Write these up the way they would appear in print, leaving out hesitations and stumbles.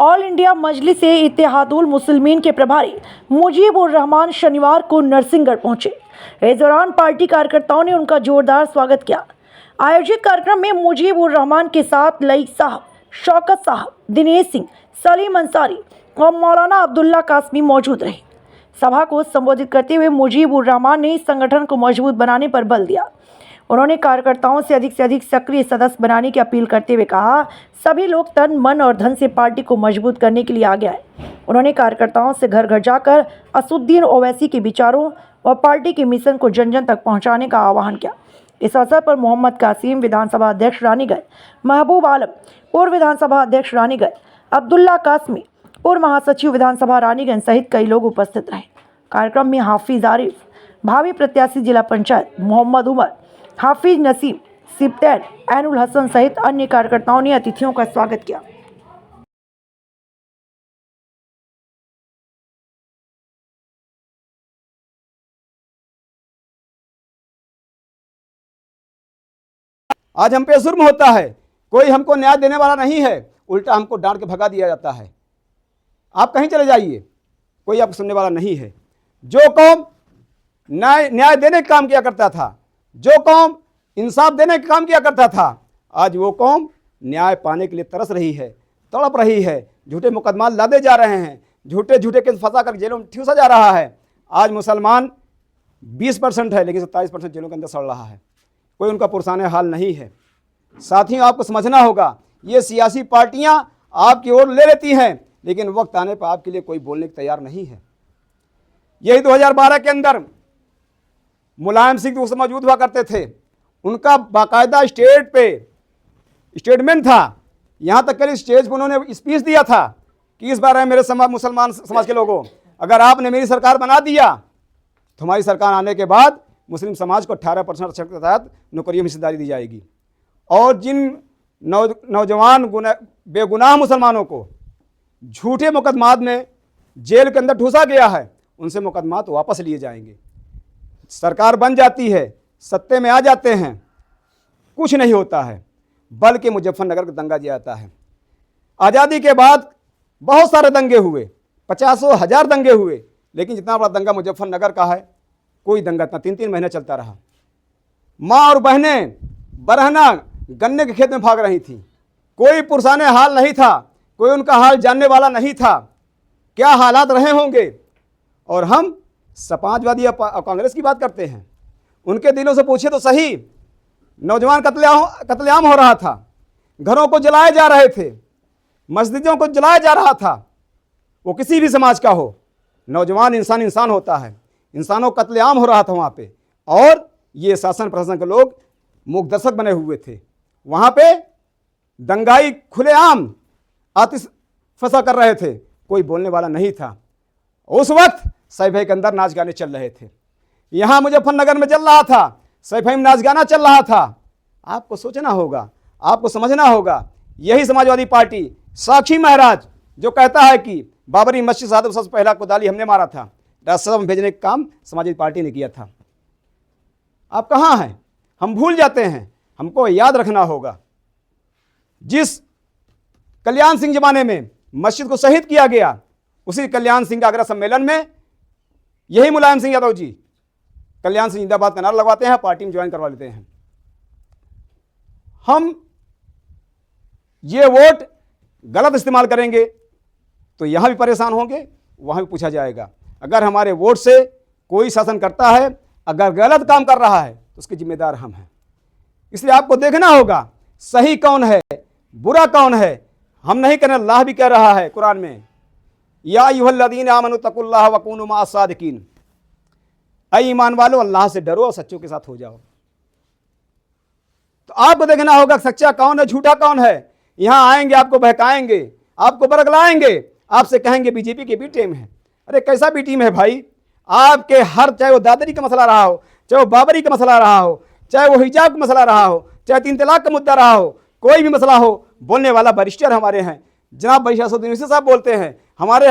All India मजलिस इत्तेहादुल मुस्लिमीन के प्रभारी मुजीबुर रहमान शनिवार को नरसिंहगढ़ पहुंचे। इस दौरान पार्टी कार्यकर्ताओं ने उनका जोरदार स्वागत किया। आयोजित कार्यक्रम में मुजीबुर रहमान के साथ लईक साहब, शौकत साहब, दिनेश सिंह, सलीम अंसारी और मौलाना अब्दुल्ला कासमी मौजूद रहे। सभा को संबोधित करते हुए मुजीबुर रहमान ने इस संगठन को मजबूत बनाने पर बल दिया। उन्होंने कार्यकर्ताओं से अधिक सक्रिय सदस्य बनाने की अपील करते हुए कहा, सभी लोग तन, मन और धन से पार्टी को मजबूत करने के लिए आगे आए। उन्होंने कार्यकर्ताओं से घर घर जाकर असुद्दीन ओवैसी के विचारों और पार्टी के मिशन को जन जन तक पहुंचाने का आह्वान किया। इस अवसर पर मोहम्मद कासिम, विधानसभा अध्यक्ष रानीगढ़, महबूब आलम, पूर्व विधानसभा अध्यक्ष रानीगढ़, अब्दुल्ला कासमी, पूर्व महासचिव विधानसभा रानीगंज सहित कई लोग उपस्थित रहे। कार्यक्रम में हाफिज आरिफ, भावी प्रत्याशी जिला पंचायत मोहम्मद उमर, हाफिज नसीम, सिप्तैन, ऐनुल हसन सहित अन्य कार्यकर्ताओं ने अतिथियों का स्वागत किया। आज हम पे जुर्म होता है, कोई हमको न्याय देने वाला नहीं है, उल्टा हमको डांट के भगा दिया जाता है। आप कहीं चले जाइए, कोई आपको सुनने वाला नहीं है। जो कौम न्याय देने का काम किया करता था, जो कौम इंसाफ देने का काम किया करता था, आज वो कौम न्याय पाने के लिए तरस रही है, तड़प रही है। झूठे मुकदमा लादे जा रहे हैं, झूठे केस फंसा कर जेलों में ठूसा जा रहा है। आज मुसलमान 20% है, लेकिन 27% जेलों के अंदर सड़ रहा है। कोई उनका पुरसाने हाल नहीं है। साथियों, आपको समझना होगा, ये सियासी पार्टियां आपकी ओर ले लेती हैं, लेकिन वक्त आने पर आपके लिए कोई बोलने को तैयार नहीं है। यही 2012 के अंदर मुलायम सिंह उस समय मौजूद हुआ करते थे, उनका बाकायदा स्टेटमेंट था। यहाँ तक कल स्टेज पर उन्होंने स्पीच दिया था कि इस बार मेरे मुसलमान समाज के लोगों, अगर आपने मेरी सरकार बना दिया तो हमारी सरकार आने के बाद मुस्लिम समाज को 18% आरक्षण के तहत नौकरियों में हिस्सेदारी दी जाएगी। और जिन नौजवान बेगुनाह मुसलमानों को झूठे मुकदमात में जेल के अंदर ठूसा गया है, उनसे मुकदमात वापस लिए जाएंगे। सरकार बन जाती है, सत्ते में आ जाते हैं, कुछ नहीं होता है, बल्कि मुजफ्फरनगर का दंगा जाता है। आज़ादी के बाद बहुत सारे दंगे हुए, 50,000 दंगे हुए, लेकिन जितना बड़ा दंगा मुजफ्फरनगर का है, कोई दंगा इतना 3-3 महीने चलता रहा। माँ और बहनें बरहना गन्ने के खेत में भाग रही थी, कोई पुरसाने हाल नहीं था, कोई उनका हाल जानने वाला नहीं था, क्या हालात रहे होंगे। और हम समाजवादी या कांग्रेस की बात करते हैं, उनके दिलों से पूछिए तो सही। नौजवान कत्लेआम हो रहा था, घरों को जलाए जा रहे थे, मस्जिदों को जलाया जा रहा था। वो किसी भी समाज का हो, नौजवान इंसान होता है, इंसानों का कत्लेआम हो रहा था वहाँ पे। और ये शासन प्रशासन के लोग मूक दर्शक बने हुए थे। वहाँ पे दंगाई खुलेआम आतिश फंसा कर रहे थे, कोई बोलने वाला नहीं था। उस वक्त सैफई के अंदर नाच गाने चल रहे थे, यहाँ मुजफ्फरनगर में चल रहा था, सैफई में नाच गाना चल रहा था। आपको सोचना होगा, आपको समझना होगा। यही समाजवादी पार्टी, साक्षी महाराज जो कहता है कि बाबरी मस्जिद साहब सबसे पहला कुदाली हमने मारा था, राष्ट्रसभा में भेजने का काम समाजवादी पार्टी ने किया था। आप कहाँ हैं? हम भूल जाते हैं। हमको याद रखना होगा, जिस कल्याण सिंह जमाने में मस्जिद को शहीद किया गया, उसी कल्याण सिंह आगरा सम्मेलन में यही मुलायम सिंह यादव जी कल्याण सिंह जिंदाबाद का नारा लगवाते हैं, पार्टी में ज्वाइन करवा लेते हैं। हम ये वोट गलत इस्तेमाल करेंगे तो यहां भी परेशान होंगे, वहां भी पूछा जाएगा। अगर हमारे वोट से कोई शासन करता है, अगर गलत काम कर रहा है, तो उसके जिम्मेदार हम हैं। इसलिए आपको देखना होगा सही कौन है, बुरा कौन है। हम नहीं कहना, अल्लाह भी कह रहा है कुरान में, या अय्युहल्लज़ीना आमनू तक़ुल्लाह व कूनू मअस सादिकीन, ऐ ईमान वालों, अल्लाह से डरो और सच्चों के साथ हो जाओ। तो आपको देखना होगा सच्चा कौन है, झूठा कौन है। यहां आएंगे, आपको बहकाएंगे, आपको बरगलाएंगे, आपसे कहेंगे बीजेपी की बी टीम है। अरे कैसा बी टीम है भाई? आपके हर, चाहे वो दादरी का मसला रहा हो, चाहे वो बाबरी का मसला रहा हो, चाहे वो हिजाब का मसला रहा हो, चाहे 3 तलाक का मुद्दा रहा हो, कोई भी मसला हो, बोलने वाला बैरिस्टर हमारे हैं, जनाब बशीर साहब बोलते हैं। हमारे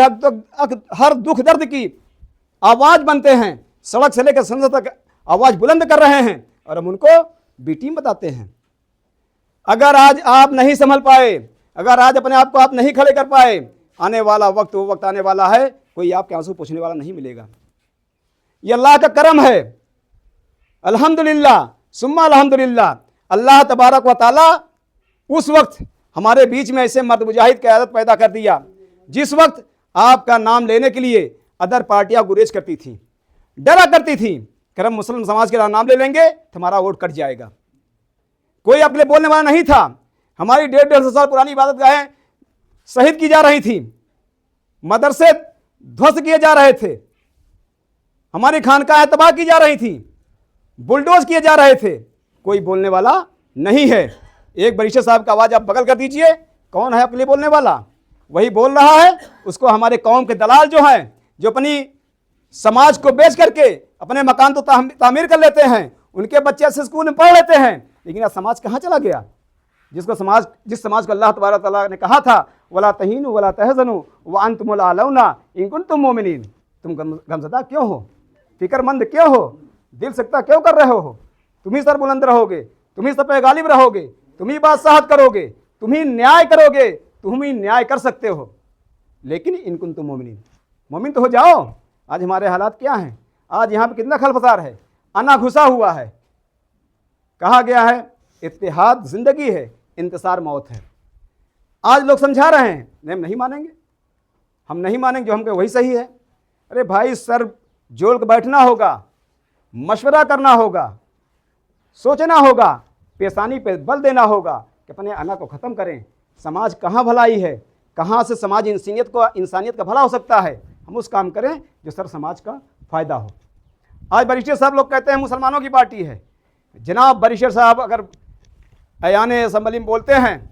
हर दुख दर्द की आवाज़ बनते हैं, सड़क से लेकर संसद तक आवाज़ बुलंद कर रहे हैं, और हम उनको बी टीम बताते हैं। अगर आज आप नहीं संभल पाए, अगर आज अपने आप को आप नहीं खड़े कर पाए, आने वाला वक्त वो वक्त आने वाला है, कोई आपके आंसू पूछने वाला नहीं मिलेगा। ये अल्लाह का करम है। अल्हम्दुलिल्लाह सुम्मा अल्हम्दुलिल्लाह। अल्लाह तबारक व ताला उस वक्त हमारे बीच में ऐसे मर्द मुजाहिद की आदत पैदा कर दिया, जिस वक्त आपका नाम लेने के लिए अदर पार्टियां गुरेज करती थी, डरा करती थी कि हम मुस्लिम समाज के नाम ले लेंगे तो हमारा वोट कट जाएगा। कोई अपने बोलने वाला नहीं था। हमारी 150 साल पुरानी इबादत गाहें शहीद की जा रही थी, मदरसे ध्वस्त किए जा रहे थे, हमारी खानकाहें तबाह की जा रही थी, बुलडोज किए जा रहे थे। कोई बोलने वाला नहीं है। एक बरिशा साहब का आवाज़ आप बगल कर दीजिए, कौन है आपके लिए बोलने वाला? वही बोल रहा है। उसको हमारे कौम के दलाल जो हैं, जो अपनी समाज को बेच करके अपने मकान तो तामीर कर लेते हैं, उनके बच्चे ऐसे स्कूल में पढ़ लेते हैं, लेकिन आज समाज कहाँ चला गया? जिस समाज को अल्लाह तबारक तआला ने कहा था वला तहीनु वला तहज़नु व अंतुमुल आलौना इन कुंतुम मोमिनीन, तुम गमज़दा क्यों हो, फिक्रमंद क्यों हो, दिल सकता क्यों कर रहे हो? तुम ही सर बुलंद रहोगे, तुम ही सब पे गालिब रहोगे, तुम ही बादशाहत करोगे, तुम ही न्याय करोगे, तुम ही न्याय कर सकते हो, लेकिन इन कुंतुम मोमिनीन, मोमिन तो हो जाओ। आज हमारे हालात क्या हैं? आज यहाँ पे कितना खलफसार है, अना घुसा हुआ है। कहा गया है इत्तेहाद जिंदगी है, इंतसार मौत है। आज लोग समझा रहे हैं, नहीं हम नहीं मानेंगे, हम नहीं मानेंगे, जो हम कहें वही सही है। अरे भाई, सर जोड़ के बैठना होगा, मशवरा करना होगा, सोचना होगा, पेशानी पे बल देना होगा कि अपने अना को ख़त्म करें। समाज कहाँ भलाई है, कहाँ से समाज इंसानियत का भला हो सकता है, हम उस काम करें जो सर समाज का फ़ायदा हो। आज बरिशर साहब लोग कहते हैं मुसलमानों की पार्टी है। जनाब बरिशर साहब अगर ऐयान असम्बली में बोलते हैं